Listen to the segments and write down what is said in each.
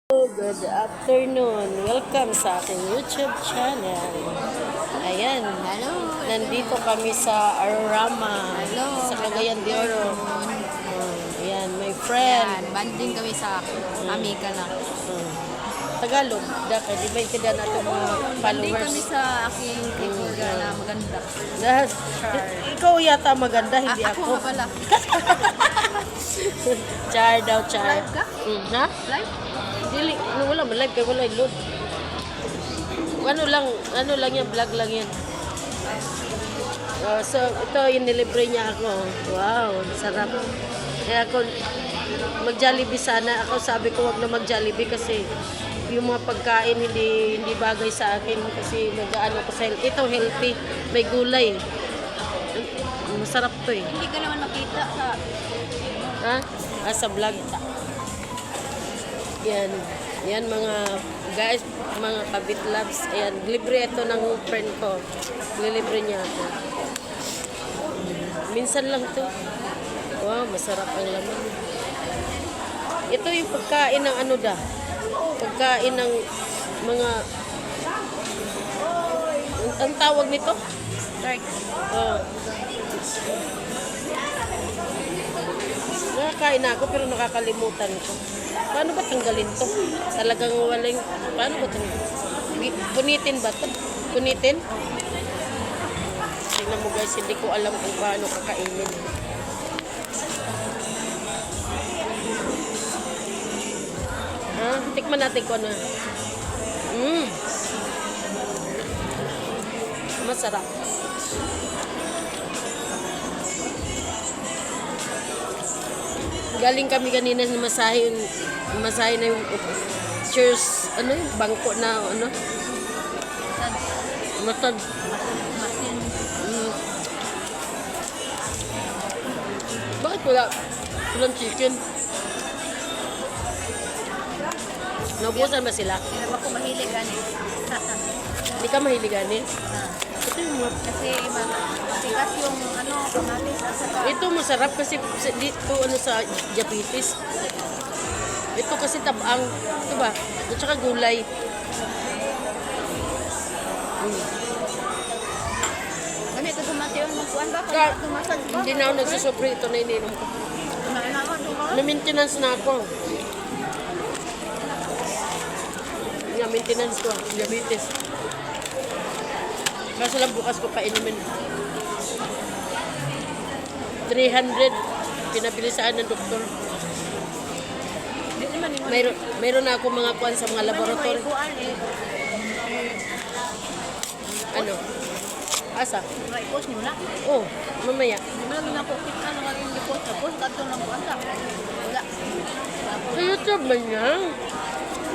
Good afternoon. Welcome sa aking YouTube channel. Ayan, nandito kami sa Arorama, sa Cagayan de Oro. Ayan, my friend. Yan, banding kami sa amiga lang. Tagalog, daka, di ba ikida natin mga Banding followers? kami sa aking kaibigan na maganda. Ikaw yata maganda, hindi Ako ako. nga pala. Char daw, char. Live ka? Ha? Live? Dili, wala man live kay wala load. Ano lang yan, vlog lang yan. So ito yung nilibre niya ako. Wow, sarap. Kaya ako mag-Jollibee sana. Ako sabi ko wag na mag-Jollibee kasi yung mga pagkain hindi bagay sa akin kasi nag-ano ko sa healthy. Ito healthy, may gulay. Masarap to eh. Hindi ka naman makita sa... Ha? Sa vlog. Yan. Yan mga guys, mga kabit loves. Ayan, libre ito ng friend ko. Lilibre niya ako. Minsan lang to. Wow, masarap ang laman. Ito yung pagkain ng ano da. Pagkain ng mga... Ang tawag nito? Dark. Oh. Nakakain na ako pero nakakalimutan ko. Paano ba tanggalin to? Talagang walang... Paano ba tanggalin? Punitin ba to? Punitin? Tingnan mo guys, hindi ko alam kung paano kakainin. Tikman natin ko na. Masarap. Galing kami kanina na masahe na yung chairs, ano yung bangko na ano? Matag. Masin. Bakit walang chicken? Naubusan ba sila? Hindi ba ko mahilig ani? Hindi ka mahiliganin? Ah. Ito yung Kasi matigas yung ano, kamatis at saka... ito masarap kasi dito ano sa diabetes. Ito kasi tabang, ito ba? At saka gulay. Ano ito tumati yung magkuhan ba? Ka, Tumasag ba? hindi na ako nagsusobra, ito na ininom ko. Nainaman yung mga? Na-maintenance na ako. Na-maintenance ko, diabetes. Kaso lang bukas ko painumin. 300 pinabilisaan ng doktor. Hindi naman yung... Mayroon na ako mga kuan sa mga laboratory. Ano? Asa? I-post nyo na. Oh, mamaya. Hindi mo lang ginapokit ka nung yung i-post. Tapos kato lang po asa. Wala. Sa YouTube man yan.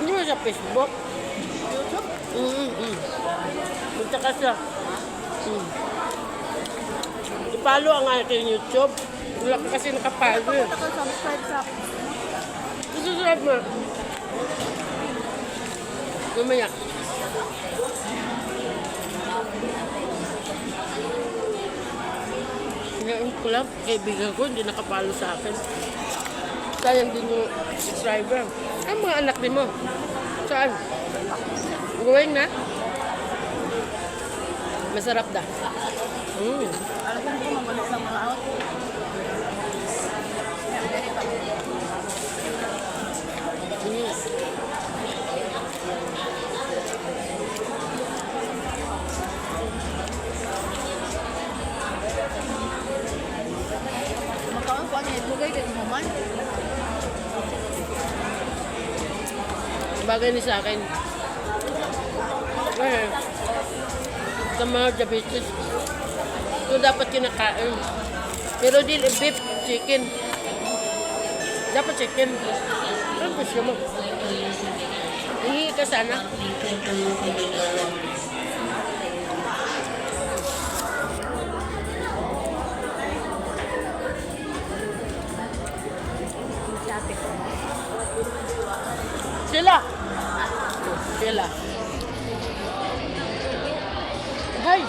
Hindi mo sa Facebook. YouTube? Punta ka siya. I-follow ang aking YouTube. Wala ka kasi nakapalo. Punta ka subscribe sa... Subscribe mo. Mamaya. Ngayon ko lang, kaibigan ko, hindi nakapalo sa akin. Sayang din yung subscriber. Ang mga anak din mo. Saan? Going na? Masarap da. Alam ko mabalik sa mga out. Makaon ko ano yung bugay dito mo man. Bagay ni sa akin. Eh, sa mga diabetes. Ito dapat kinakain. Pero di beef, chicken. Dapat chicken. Ano gusto mo? Hihingi ka sana. Sila. Sila. Hi,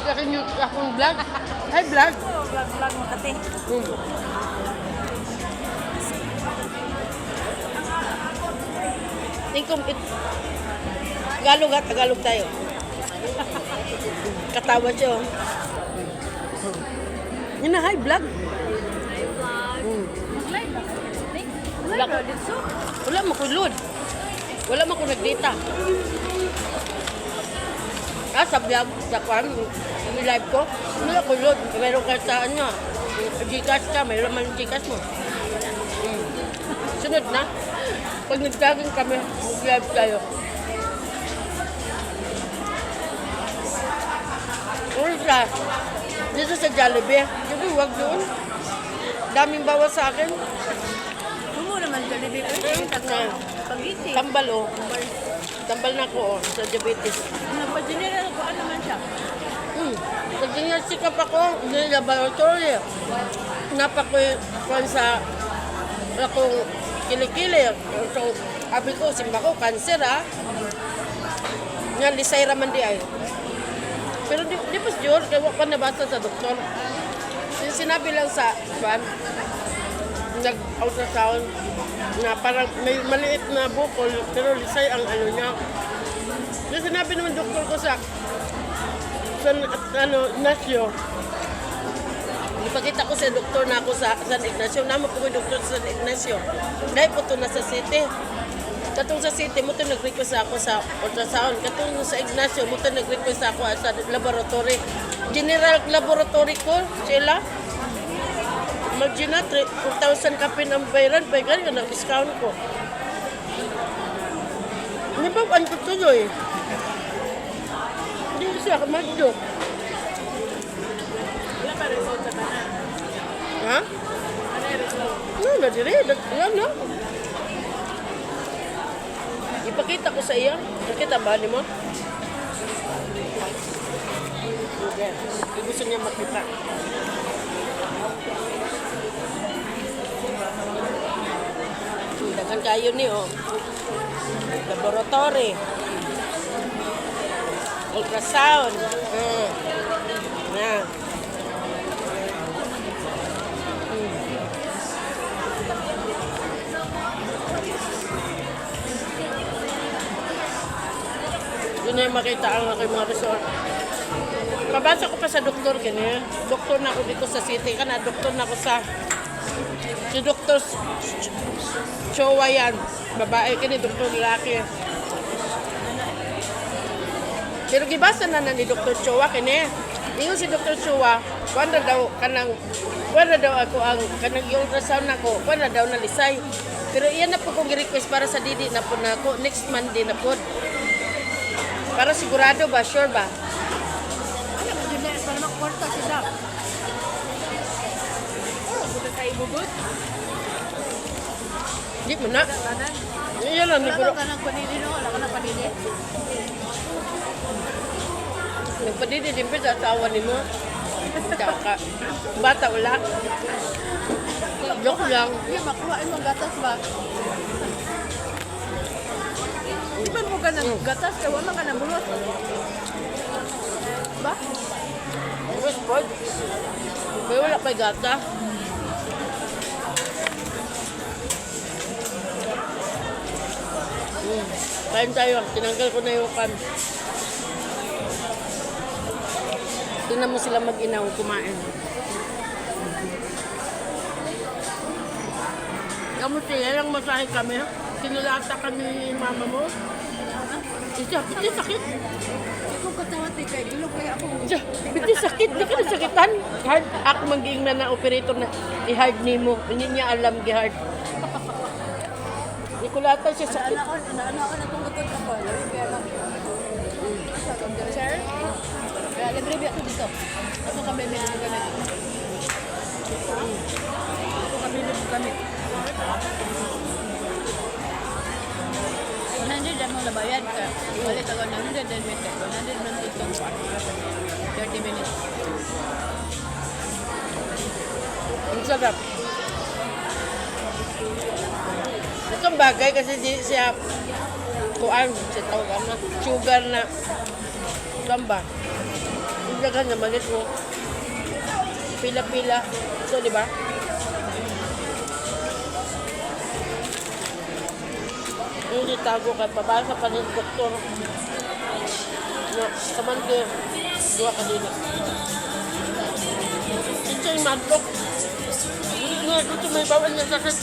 akong vlog. Hi, vlog. Vlog mo kate. Tingkom, Tagalog ha, Tagalog tayo. Katawa siya. Oh. Yun na, hi, vlog. Wala ko. Wala mo ko load. Wala mo ko nag-data. Sa vlog, sa kwan, yung live ko, wala ko load. Meron ka sa ano, Gcash ka, mayroon man yung Gcash mo. Sunod na. Pag nag-vlogging kami, mag-live tayo. Ultra, dito sa Jollibee. Sabi, huwag doon. Daming bawas sa akin. Tumo naman Jollibee ko. Pagiti. Tambal oh. Tambal na ko oh, sa diabetes. Nagpa-general ko naman siya. Pag-junior check-up ako, hindi laboratory. Napakuan sa akong kilikili. So, sabi ko, simba ko, cancer ha. Nga, lisay raman di ay. Pero di pa sure, kaya wak pa nabasa sa doktor. Sinabi lang sa nag-ultrasound na parang may maliit na bukol, pero lisay ang ano niya. Yung sinabi naman doktor ko sa Ignacio. Ipakita ko sa doktor na ako sa San Ignacio. Namo ko yung doktor sa San Ignacio. Dahil po ito na sa city. Katong sa city, mo ito nag-request ako sa ultrasound. Katong sa Ignacio, mo ito nag-request ako sa laboratory. General laboratory ko, sila. Mag-gina, 4,000 kapin ang bayaran. Bayaran ka ng discount ko. Hindi ba, ano ko tuloy? Hindi siya, kamadyo. Wala pa result sa tanan. Ha? Ano yung result? No, nadiri. Wala na. Ipakita ko sa iya. Nakita ba ni mo? Okay. Gusto niya makita. Dagan kayo ni oh. Laboratory. Ultrasound. Na. Doon na yung makita ang aking mga resort. Pabasa ko pa sa doktor kanya. Doktor na ako dito sa city. Kana doktor na ako sa si Dr. Chowa yan. Babae kini doktor lalaki. Pero gibasa na ni Dr. Chowa kini. Ingon si Dr. Chowa, wala daw ako ang kanang ultrasound nako, wala daw na lisay. Pero iyan na po kong request para sa didi na po nako next Monday na po. Para sigurado ba, sure ba? Ano mo din na, para makakwarta si Doc. Buta sa ibubot. Di mo na. Tanan. Iyan lang, Wala naguro. ka ng panili, no? Wala ka ng panili. Nagpadidi din pa sa asawa ni mo. Tsaka, bata wala. Joke lang. Hindi, makuhain mo gatas ba? Di ba mo ka ng gatas? Kaya wala ka ng bulot. Ba? Mas pod. Kaya wala pa gata. Kain tayo. Tinanggal ko na yung kan. Tingnan mo sila mag-inaw kumain. Kamuti, lang masahe kami. Kinulata kami ni mama mo. Siya, piti sakit. Ikaw katawati kay Gilo kaya ako. Siya, piti sakit. Di ka nasakitan. Hard. Ako magiging na operator na i-hard ni mo. Hindi niya alam gi-hard. Ikulata siya sakit. Inaano ko na itong gutod ako. Labi kaya lang. Sir? Kaya libre ako dito. Ako kami may libre kami. Ako kami libre kami. 100 ang mga labayad ka. Balik ako 100 and with 100 man dito. 30 minutes. Ang sarap. Itong bagay kasi siya kuan, siya tawag na sugar na gamba. Dagan na malit mo. Pila-pila. So, di ba? Hindi tago kay pabasa pa ng doktor. No, kamante, dua ka din. Ito yung madlok. Nga, dito may bawal na sakit.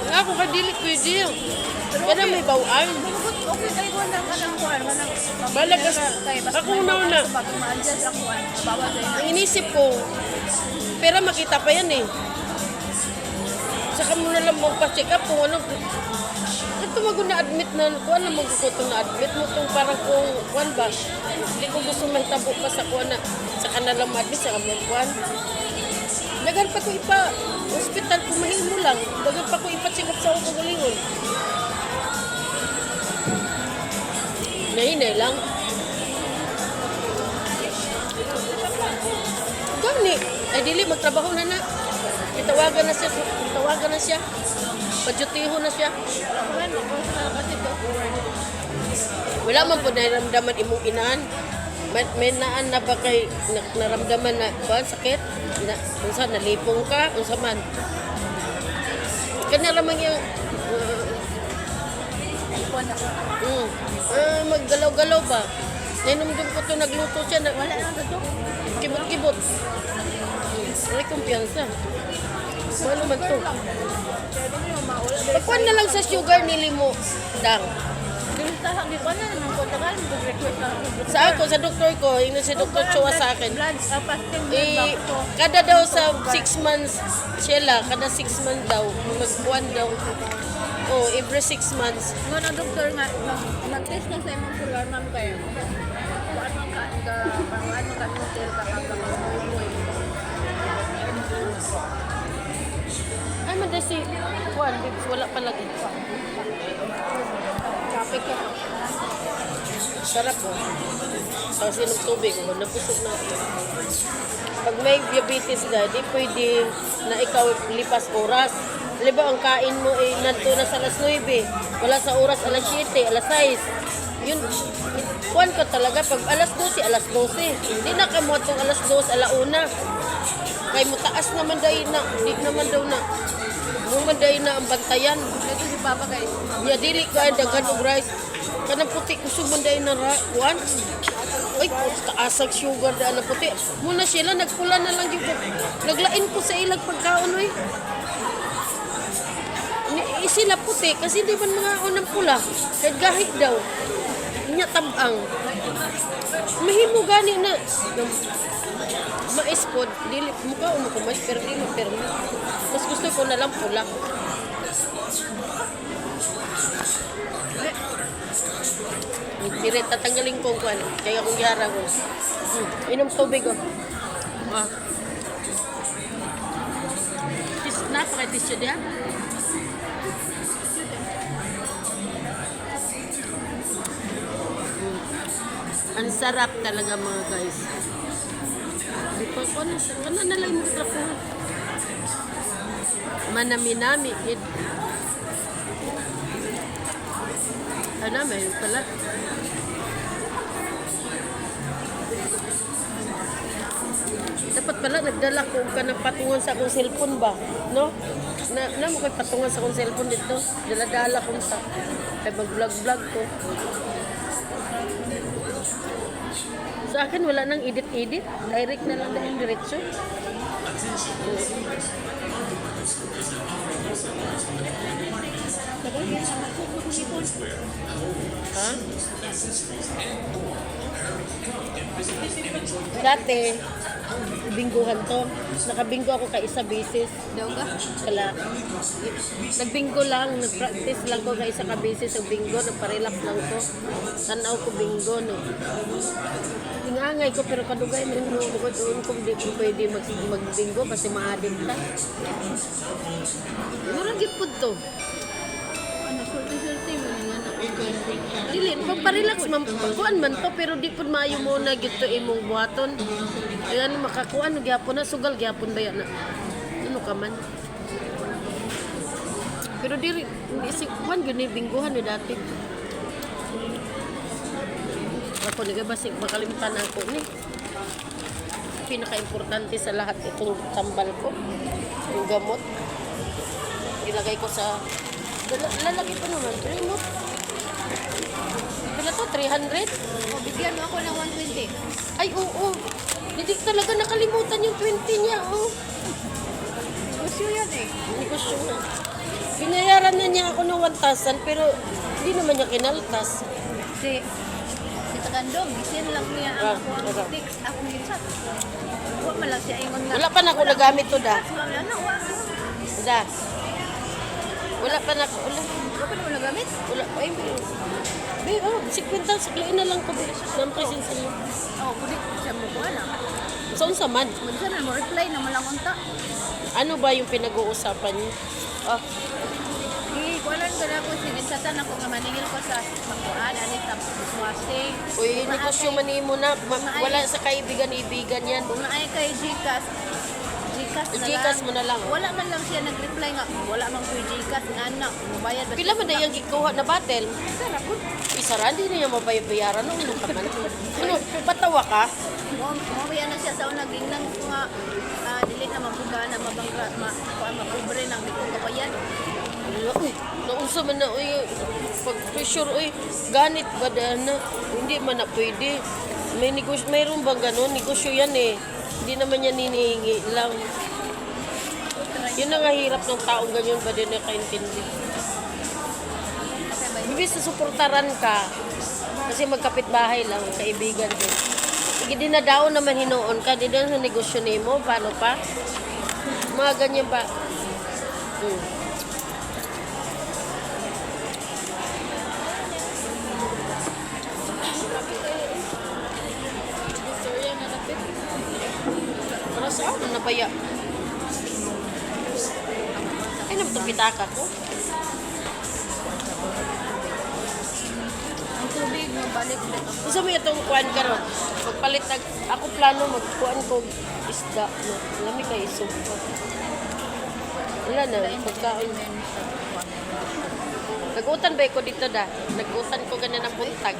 Ako kadili ko yung deal. Kaya may bawaan. Okay kayo ko ng kanang kuwan. Balagas. Ako una. Pag ma-adjust ako, bawal kayo. Ang inisip ko, pera makita pa yan eh. Saka mo na lang magpa-check up kung ano. Ito mag-na-admit na, kung ano mag-ko na-admit mo itong parang kung kuwan ba. Hindi ko gusto mahitabo pa sa kuwan na, saka na lang ma-admit, saka mo kuwan. Dagan pa ko ipa, hospital kung mahimo lang. Dagan pa ko ipa-check up sa ako galingon. Nahinay lang. Gani, ay dili magtrabaho na na. Itawagan na siya. Padyutiho na siya. Wala man po naramdaman imong inahan. May naan na ba kay naramdaman na ba sakit? Unsa nalipong ka? Unsa man? Kana ramang yung maggalaw-galaw ba? Nainumdum ko to nagluto siya na Wala na to. kibot-kibot. May kumpiyansa. Wala man to. Pagkuhan na lang sa sugar nili mo, Dang. Listahan di ko na nang kontakan mag-request na ako. Sa ako, sa doktor ko, yung si Dr. Chua sa akin. Blood, fasting blood Eh, back to. kada daw sa 6 months, Sheila, kada 6 months daw, magbuwan daw. Oh, every 6 months. Nga na doktor nga, mag-test na sa imong sugar ma'am kayo. Kung ano ka, ano ka, hotel ka, Ay, madasi. Kuwan, wala palagi. traffic ka. Sarap oh. Kasi ng tubig, oh, napusok na ako. Pag may diabetes ka, di pwede na ikaw lipas oras. Diba ang kain mo ay nanto na sa alas 9, wala sa oras alas 7, alas 6. Yun, kuwan ko talaga, pag alas 12, alas 12. Hindi na kamo itong alas 2, alauna. Kay mutaas naman dahil na, di naman daw na. Naman dahil na ang bantayan. Ito si Papa guys. Ya dili ka dagan og rice. Kanang puti kusog man dahil na kuwan. Ay, taasag sugar dahil na puti. Muna sila, nagpula na lang yung naglain ko sa ilang pagkaon, oy. Sila puti, kasi di man mga unang pula. Kahit gahit daw. Inya tabang. Mahimo gani na. Mais-pod, dili mukha umukumay, pero di mo. Mas gusto ko na lang pula. Dire tatanggalin ko kuan. Kaya kung gihara ko. Inom tubig ko. Ah. Napaka-tisyo diya. Ang sarap talaga mga guys. Di pa ko na lang yung mikrofon. Manami-nami. Ano, may pala. Dapat pala nagdala ko ka ng patungan sa akong cellphone ba? No? Na mo kay patungan sa akong cellphone dito. Dala-dala ko sa kay mag-vlog-vlog ko. Sa akin wala nang edit-edit. Direct na lang dahil diretso. Ha? Dati, bingguhan to. Nakabinggo ako ka isa beses. Daw ka? Kala. Nagbinggo lang, nagpractice lang ko ka isa ka beses sa binggo. Nagparelax lang ko. Tanaw ko binggo, no. Ingangay ko, pero kadugay na yung bukod doon kung di ko pwede magbinggo kasi maadim ta. Murang gipod to. Ano, sulti-sulti mo nga na. Dili, pagparelax man, kuan man to, pero di po maayo mo na gito imong buhaton. Ayan, makakuan, gyapon na, sugal, gyapon ba yan na? Ano ka man? Pero dili, isip, kuan, yun bingguhan ni dati. Ako nagabasig, makalimutan ako ni. Pinaka-importante sa lahat itong tambal ko, yung gamot. ilagay ko sa... Lalagay pa naman. Remote. Pila to? 300? O, bigyan mo ako ng 120. Ay, oo. Hindi talaga nakalimutan yung 20 niya, oh. Gusto yan eh. Negosyo na. Binayaran na niya ako ng 1,000 pero hindi naman niya kinaltas. Si Tagandong, isin lang niya Ah, ang ako ang okay. stick. Ako minsan. Huwag man lang siya ingon nga. Wala pa na ako nagamit to da. Wala na, wala. Da. Wala pa na ako. Wala. Wala pa naman nagamit. Wala. Ay, oh, 50 sakliin na lang ko. Nampresin sa iyo. Oo, kundi siya mo ko na. Saan sa man? Minsan na mo reply na malang unta. Ano ba yung pinag-uusapan niyo? Ah, Kualan ka na ko, sinisatan ako nga maningil ko sa magkuhan, anis sa washing. uy, negosyo manimo na. Wala sa kaibigan-ibigan yan. Kung naay kay Gcash, Gcash na Gcash lang. mo na lang. Wala man lang siya nag-reply nga, wala man ko Gcash nga na, mabayad ba Pila man na yung gikuha na battle? Sarap po. Isara, hindi na niya mabayaran. Ano ka man? Ano, patawa ka? Mamaya na siya sa unang ginang ko nga, dili na mabuga na mabangga, makubre ng di ko kapayan. Uy, naunsa man na, uy, pag pressure, uy, ganit ba na? Hindi man na pwede. Mayroon bang ganun? Negosyo yan eh. Hindi naman yan hinihingi lang. Yun ang hirap ng taong ganyan ba din nakaintindi. Ibig sa suportaran ka, kasi magkapit-bahay lang, kaibigan din. Hindi na daw naman hinoon ka, di na sa negosyo mo, paano pa? Mga ganyan ba? Para saan? Ano na baya? Ay, napitaka ko. Ang tubig, mabalik ulit ako. Gusto mo itong kuhan karon? Magpalit ako plano magkuhan ko isda. No? Lami kay isog pa. Wala na, pagkaon. Nag-utan ba ko dito da? Nag-utan ko ganun ng puntag.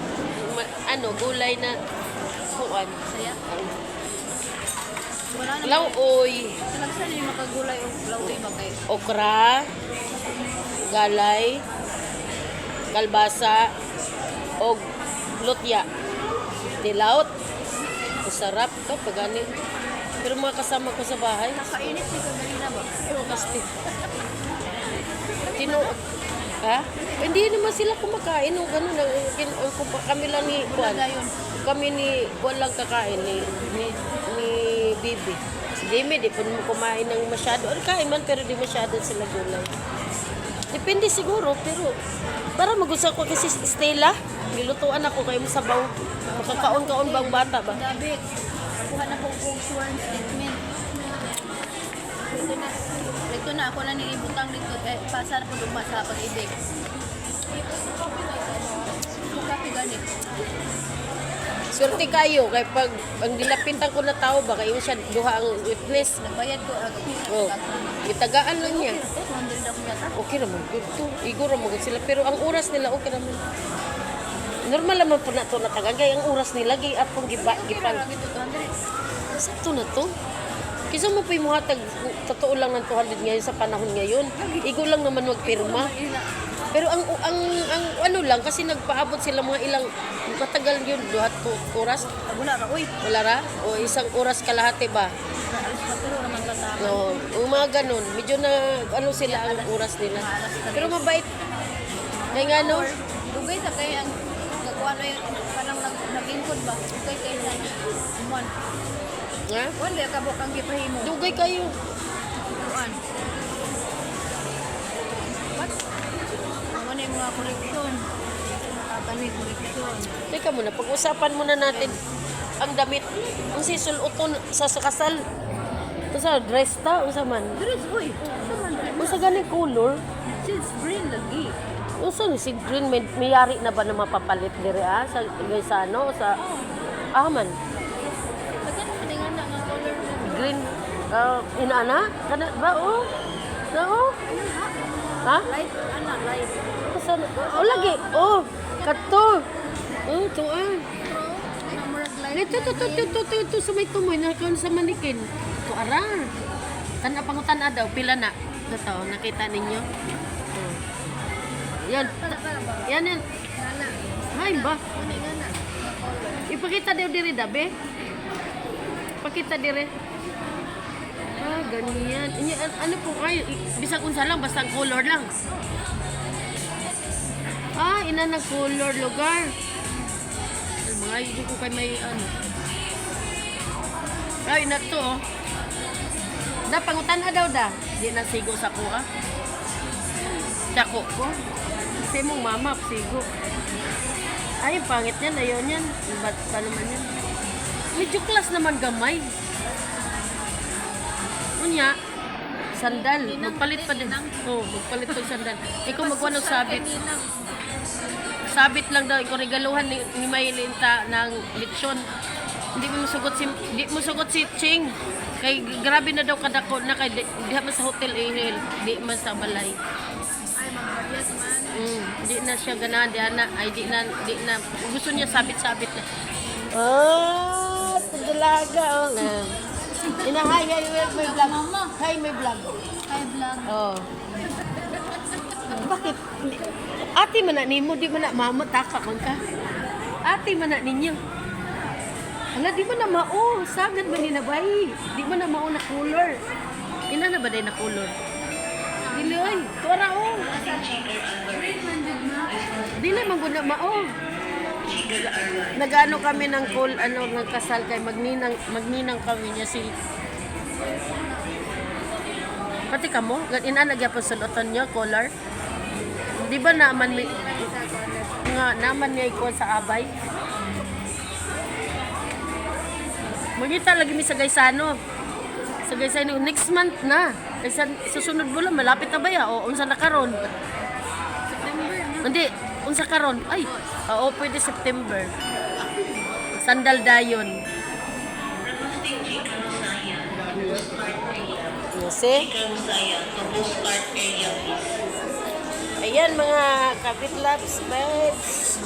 Gulay na kuhan. Saya. Wala na. Lauoy, Talagsan yung makagulay o lauwi ba kayo? okra, galay, kalbasa, o lutya. Dilaut. Masarap to pag ganit. Pero mga kasama ko sa bahay, Nakainit si Kamarina ba? pero kasti. Ha? Hindi naman sila kumakain o gano'n. Kami lang ni Juan. Wala yun. Kami ni Juan lang kakain ni Bibi. Si Demi, di po mo kumain ng masyado. Or kain man, pero di masyado sila gulay. Depende siguro, pero para mag-usap ko kasi Stella, nilutuan ako kayo sa sabaw. Makakaon-kaon bang bata ba? David, kuha na po kong sworn statement. Ito na, ako na niibutang dito. Pasar ko doon sa pag-ibig. Kapi ganit. Swerte kayo, kay pag ang dilapintan ko na tao ba, kayo siya duha ang witness. Nagbayad ko. Oh, itagaan lang niya. 200 ako yata. Okay naman, good to. Iguro mo good sila. Pero ang oras nila, okay naman. Normal naman po na ito natagan. Kaya ang oras nila, gay atong Okay gipan. lang ito, 200. Sakto na to. Kisa mo pa yung mga totoo lang ng 200 ngayon sa panahon ngayon. Igo lang naman magpirma. Pero ang ano lang, kasi nagpaabot sila mga ilang, matagal yun, 2 oras. Wala ra, uy. Wala ra? O 1 oras kalahati ba? Alas 4 naman kasama. No, yung mga ganun, medyo na ano sila ang oras nila. Pero mabait. Kaya nga no, Dugay sa kaya ang nagkuha na yung parang nag-incod ba? Dugay kayo na. Umuan. ha? Kuhan kaya kabok ang gipahimo. Dugay kayo. Kuhan. What? Ako na yung mga koreksyon. Tatani koreksyon. Teka muna, pag-usapan muna natin ang damit. Ang sisuloton sa kasal. Ito sa dress ta, o sa man. Dress, uy. Saman rin. O sa ganing color. Since green lagi. O sa si green, may yari na ba na mapapalit dire sa Gaisano o sa Aman? Kasi patingan na ng color. Green, inaana? Kana ba? O? Na o? Ha? Light, ano, light. Kasan? O lagi. O, kato. O, ito ah. Numbered light. Ito sa may tumoy na sa manikin. Ito arar. Tan pangutan daw pila na. Ito, nakita ninyo? Oh. Yan. Yan yan. Nana. Hay ba? Muni nga na. Ipakita daw diri dabe. Pakita diri. Ah, ganyan. Ano po kayo? Bisag unsa lang, basta ang color lang. Ah, ina ng color lugar. Ay, mga hindi ko kay may ano. Ay, na to oh. Da, pangutan na daw da. Di na sigo sa kuha. Tsako ko. Kasi mong mama, sigo. Ay, pangit yan. Ayaw yan. Ba't pa naman yan? Medyo class naman gamay. Unya, sandal. Magpalit pa din. Oo, magpalit pa sandal. Ikaw magkuha ng sabit. Sabit lang daw. Ikaw regaluhan ni Maylinta ng lechon. Hindi mo sugot si Ching. Kay grabe na daw kadako na kay di man sa hotel ihil, di man sa balay. Ay, magbayad man. Di na siya ganahan di ana, ay di na gusto niya sabit-sabit na. Ah, dalaga oh. Ina hi may vlog. Hi may vlog. Hi, vlog. Oh. Bakit? Ate man na nimo di man na mamo taka kon ka. Ate man na ninyo. Hala, di mo na mao. Sagad ba ni na bay? Di mo na mao na color. Ina na ba day na color? Dili oy, tora o. Dili man gud na mao. Nagano kami ng nagkasal kay magninang kami niya si pati kamo, ina nagyapon sulutan niyo color. Di ba naman may nga naman niya iko sa abay? Magita lagi mi sa Gaisano. Sa Gaisano next month na. Kasi susunod bulan malapit na ba ya? O unsa na karon? September. Hindi, unsa karon? Ay, oo pwede September. Sandal dayon. See? Ayan mga kapit-labs, babes.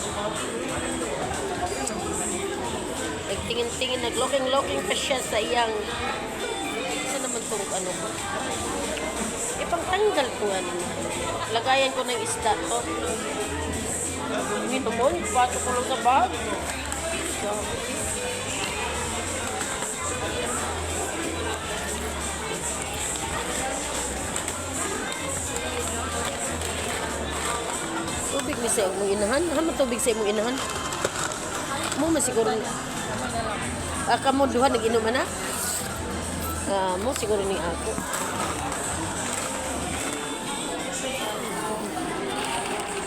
Nagtingin-tingin, nag-looking pa siya sa iyang isa naman itong ano ko. Ipangtanggal ko ano na. Lagayan ko ng isda to. Hindi naman, pato ko lang sa bag. So, tubig ni sa imong inahan. Hama tubig sa imong inahan. Mo man siguro. Kamo duha nag-inom na? Mo siguro ni ako.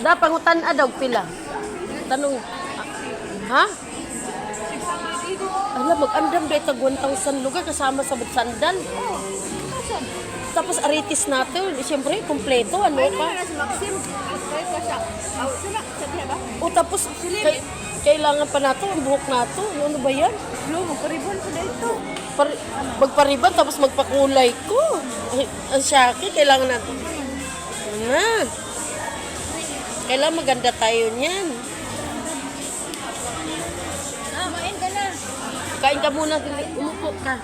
Da pangutan adog pila. Tanong. Ha? Ala mag-andam day tag 1,000 lugar kasama sa sandal. Tapos aritis natin, siyempre kompleto ano Ay, pa. naman na si Maxim. Kaya ko siya. Sila, sabi ba? O tapos kailangan pa nato ang buhok nato. Ano ba yan? Lo, magkaribon ko na ito. Magpariban tapos magpakulay ko. Ay, ang syaki, kailangan natin. Na. Kailangan maganda tayo niyan. Main ka na. Kain ka muna, umupo ka.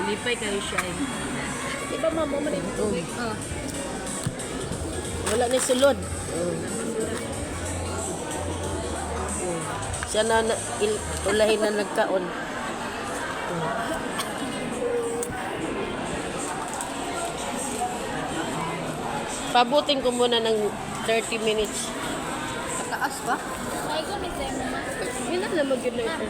Lipay kayo siya eh. Di ba mama mo na yung tubig? Wala na sulod. Siya na ulahin na nagkaon. Pabutin ko muna ng 30 minutes. Taas ba? Ay, ko ni Sam naman. Yun na naman yun na ito.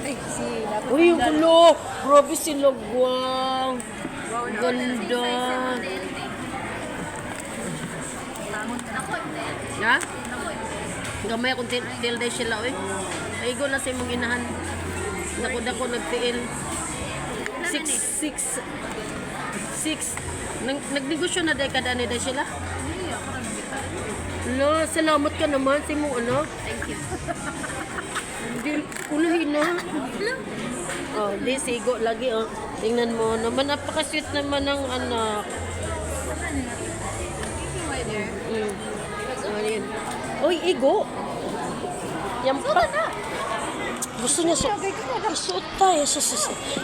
Ay, si dapat. Uy, yung gulo! Grabe sila, wow! Ganda! Ha? Gamay akong tiil day sila, uy. Aigo na sa imong inahan. Dako-dako nagtiil. 6. Nagnegosyo na day kada ni day sila. Lo, salamat ka naman sa imong ano. Thank you. Hindi, ulahin na. Oh, di, sigo lagi, oh. Tingnan mo naman, napaka-sweet naman ng anak. Uy, igo. Yan pa. Gusto niya isuot tayo.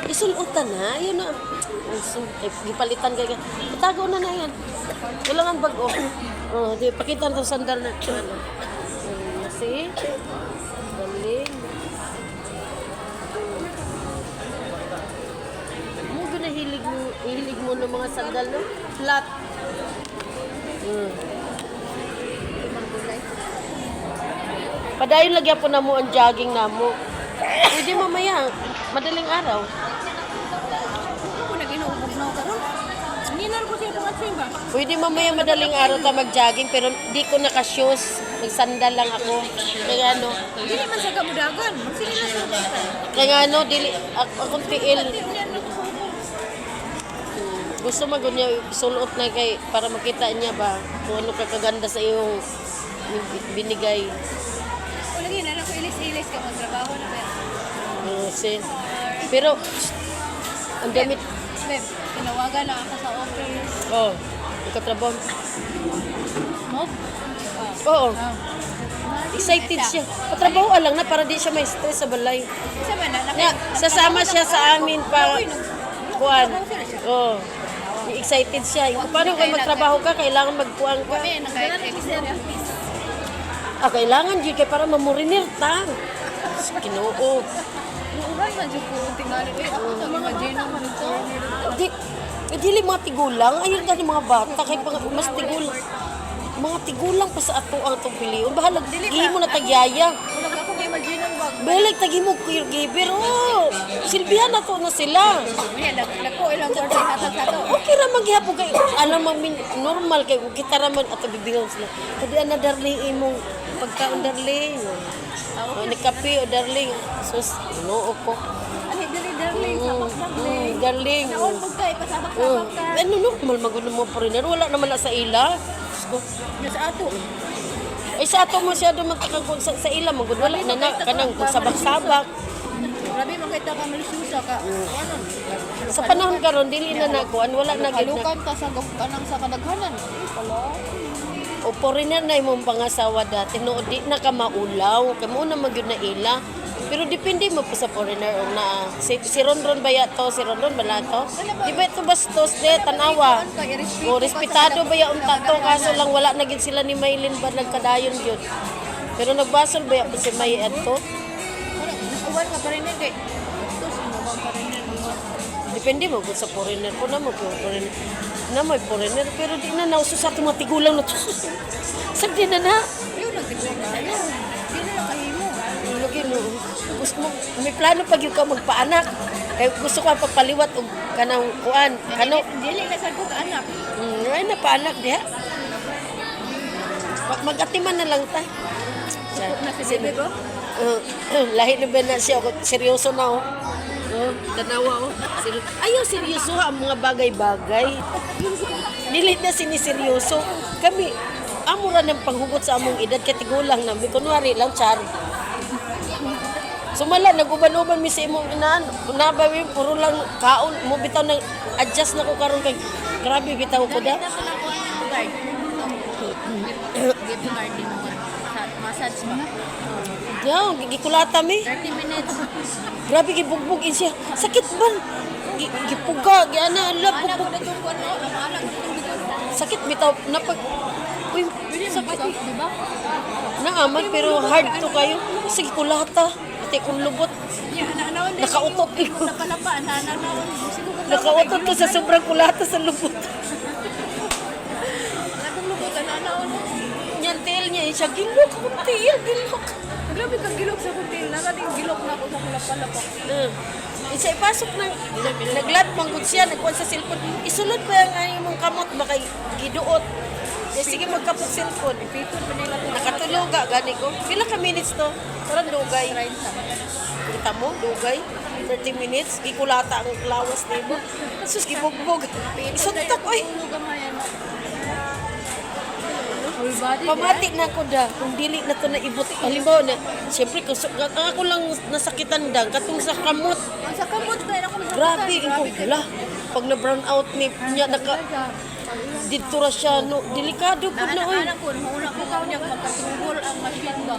Isulutan na. Ayun na. Gipalitan ka. Itago na yan. Kailangan bago. Oh, di pakita na sandal na. See? Galing. Mo gina hilig mo ng mga sandal, no? Flat. Padayon lagyan po na mo ang jogging na mo. Pwede mamaya, madaling araw. Ako nag-inuubog na ako karon. Hindi na ko siya pangatsin ba? Pwede mamaya madaling araw ta mag-jogging pero di ko naka-shoes. Nagsandal lang ako. Kaya ano, Dili man sa kamudagan. Sige na sa kaya ano, dili, akong tiil. Gusto mo niya sulot na kay para makita niya ba kung ano kakaganda sa iyong binigay. O lagi na lang ko ilis-ilis ka trabaho na pero. Pero, ang damit, Beb, tinawagan lang ako sa office. oh, ikatrabaho. Mo? Oo, excited siya. Patrabaho lang na para di siya may stress sa balay. Isa ba na? Nga, sasama siya sa amin pa, kuan. Oh, excited siya. Yung, paano kung magtrabaho ka, kailangan magkuhan ka. Kami, naka-exterior. Kailangan di kay para mamurinir ta. Kinoo. Uray man dyan po tingali. Ako sa mga Gina man ito. Di, dili mga tigulang. Ayun ka mga bata. Kay mas tigul. Mga tigulang pa sa ato ang itong piliyon. Bahala, mo na tagyaya. Wala ako may Gina ang bag. Belag, tagi mo caregiver. Oh, silbihan na to na sila. Lako ilang order hatag sa to. Okay ra maghihapon kay alam mo normal kay kung kita ra man ato bibingon sila. Kadi ana darling imong pagkaon darling. Oh, ni kape o darling. Sus, noo ko. Ani dili darling sa bakbak. Darling. Naon pagkay pasabak-sabak ka. Ano normal maguno mo foreigner wala naman na sa ila. Ya sa ato. Ay sa ato masyado magkakagod sa ila magud wala na kanang sabak-sabak. Grabe makita ka malisusa ka. Ano? Sa panahon karon dili na nakuan wala na gid na. Halukan ka sa kanang sa kadaghanan. Pala. O foreigner na imong pangasawa dati no di na ka maulaw kay mo na magyud na ila. Pero depende mo pa sa foreigner o na si Ronron ba yato si Ronron bala to? Di ba ito bastos de tanawa? O respetado ba ya unta to kaso lang wala na gid sila ni Maylin ba nagkadayon gyud. Pero nagbasol ba ya si May adto? Uwan ka pa rin hindi. Ito sumubang pa rin mo. Depende mo kung sa foreigner ko na mo foreigner. Na may foreigner pero di na nauso sa ating mga tigulang na to. Sagdi na na. Ayun, nagtigil na. Hindi na lang kahimo. Lagi no. Gusto mo, may plano pag yung ka magpaanak. Kaya gusto ko pagpaliwat og kanang kuan. Kano? Dili na sa ka anak. Ay na paanak diha. Mag-atiman na lang ta. Na si bebe bro. Lahi na ba na siya? Seryoso na oh. Tanawa oh. Ayaw seryoso ang mga bagay-bagay. Dili na siniseryoso. Kami, amura ng panghugot sa among edad, katigulang namin. Kunwari lang, char. Sumala, nag-uban-uban mi sa imong inaan. Nabawi, puro lang kaon. Mo bitaw na adjust na ko karon kay grabe bitaw ko da. Ito lang ko ang guard. Give guard din mo. Massage mo. Yaw, gikulata mi. 30 minutes. Grabe gibugbugin siya. Sakit ba? Gipuga, giana love Anak ko bugbog. na itong kuwan mo. Ang anak ko itong dito. Sakit bitaw napag Uy, sakit. Di ba? Naaman pero hard to kayo. Sige kulata. Ate kung lubot. Nakautot ko. Napalapa. Nananaon. Nakautot ko sa sobrang kulata sa lubot. Anong lubot? Nananaon. Yan tail niya, siya gilok. Tail, gilok. Grabe kang gilok sa kutil. Narating gilok na ako sa kulap-palapa. Isa ipasok na, naglat manggod siya, nagkuhan sa cellphone. Isulod ba yung mong kamot, baka giduot. Sige magkapot cellphone. Pito pa nila ito. Nakatulog ka, gani ko. Pila ka minutes to? Parang dugay. Kita mo, dugay. 30 minutes, gikulata ang lawas na mo. Sus, gibugbog. Isuntak, oy. Pamati na ako da, kung dili na to na ibot. Halimbawa na, siyempre, ako lang nasakitan da, katong sa kamot. Sa kamot tayo ako Grabe, ikaw, hala. Pag na-brown out ni, niya, dito ra siya, no, delikado po na, oy. Anak ko, mauna ko ka niya magkatungol ang machine ba?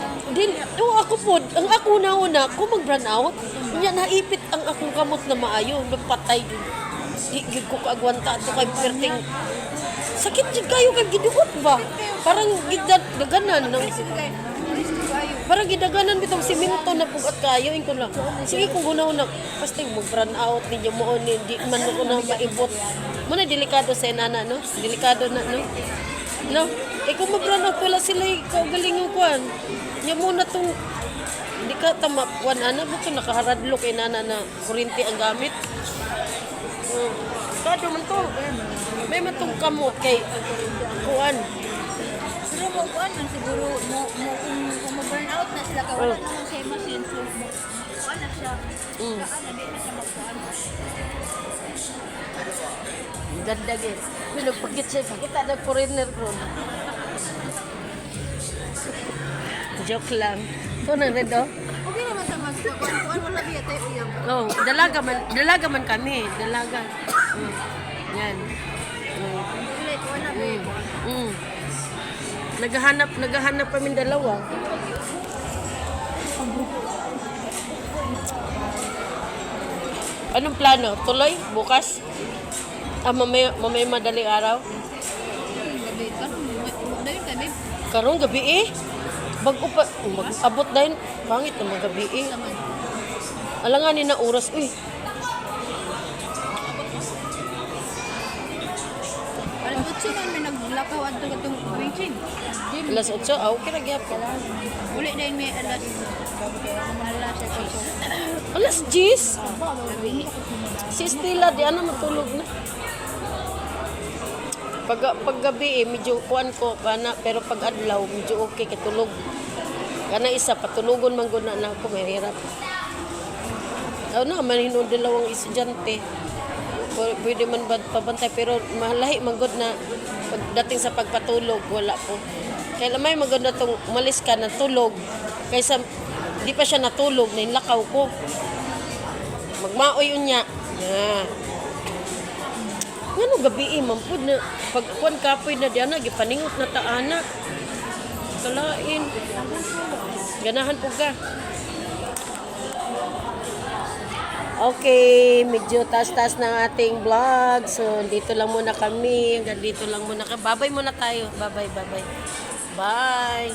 Ako po, ang ako na ko mag-run out, niya naipit ang akong kamot na maayo, napatay yun. Di gid ko kaagwanta to kay perting. Sakit jud kayo kay giduot ba? Parang gidaganan ng parang gidaganan bitong simento na pugat kayo in ko lang. Sige kung gunaw na basta mag-run out ninyo mo ni di man ko na maibot. Muna delikado sa inana no? Delikado na no? No? Kung mag-run out wala sila kaugalingon kuan. Nya muna tong di ka tamapuan ana buto nakaharadlok inana na kuryente ang gamit. Kado man to. May matong kamot kay kuan. Pero mo kuan man siguro mo kung ma-burn out na sila wala namang sa machine so kuan na siya. Kaan na di na siya magkuan. Ganda gid. Pinagpagit siya. Kita na foreigner ko. Joke lang. Ito na rin do. Okay naman sa magkuan wala biya tayo uyab. Oh, dalaga man kami. Dalaga. Yan. Ulit wala biya. Naghahanap kami dalawa. Anong plano? Tuloy? Bukas? Mamaya madaling araw? Gabi ka dahil kami Karong gabi eh. Bago pa, mag-abot dahil. Pangit na magabi eh. naman. Alanganin na oras. Uy, Alam mo siya man may naglakaw adto katong wingching. alas 8. Okay na gyapon. Uli na may alas sa kaso. Alas 10. Si Stella, di ano matulog na. Pag gabi eh, medyo kuan ko kana pero pag adlaw medyo okay katulog. Kana isa patulugon man gud na ako mahirap. Na man hinuon dalawang estudyante. Pwede man pabantay pero malahi man gud na pagdating sa pagpatulog wala po. Kaya lamay magud na tong umalis ka na tulog kaysa di pa siya natulog na inlakaw ko. Magmaoy unya. Ngano gabi mampud na pagkuan kapoy na diana gipaningot na taana. Kalain. Ganahan po ka. Okay, medyo taas-taas ng ating vlog. So, dito lang muna kami. Hanggang dito lang muna. Babay muna tayo. Bye. Bye.